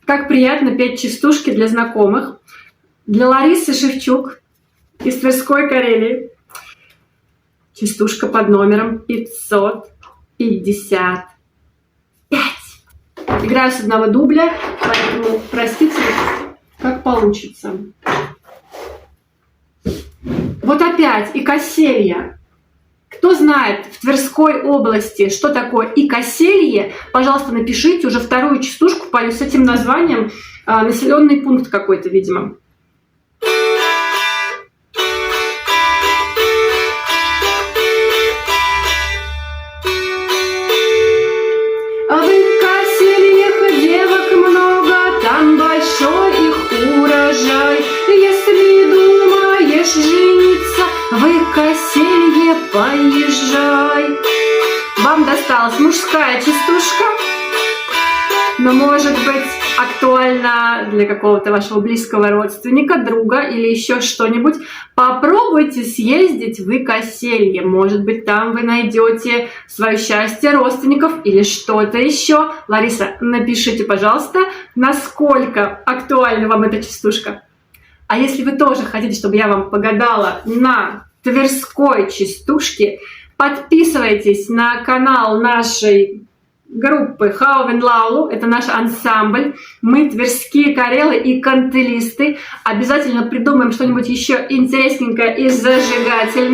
Как приятно петь частушки для знакомых. Для Ларисы Шевчук из Тверской Карелии. Частушка под номером 555. Играю с одного дубля, поэтому простите, как получится. Вот опять икоселье. Кто знает в Тверской области, что такое икоселье, пожалуйста, напишите. Уже вторую частушку пою с этим названием. Населенный пункт какой-то, видимо. В икосельях девок много, там большой их урожай. Если думаешь жениться, в икоселье поезжай. Вам досталась мужская частушка, но может быть актуально для какого-то вашего близкого родственника, друга или еще что-нибудь. Попробуйте съездить в икоселье. Может быть, там вы найдете свое счастье, родственников или что-то еще. Лариса, напишите, пожалуйста, насколько актуальна вам эта частушка. А если вы тоже хотите, чтобы я вам погадала на тверской частушке, подписывайтесь на канал нашей группы Хаувен Лаулу. Это наш ансамбль. Мы тверские карелы и кантелисты. Обязательно придумаем что-нибудь еще интересненькое и зажигательное.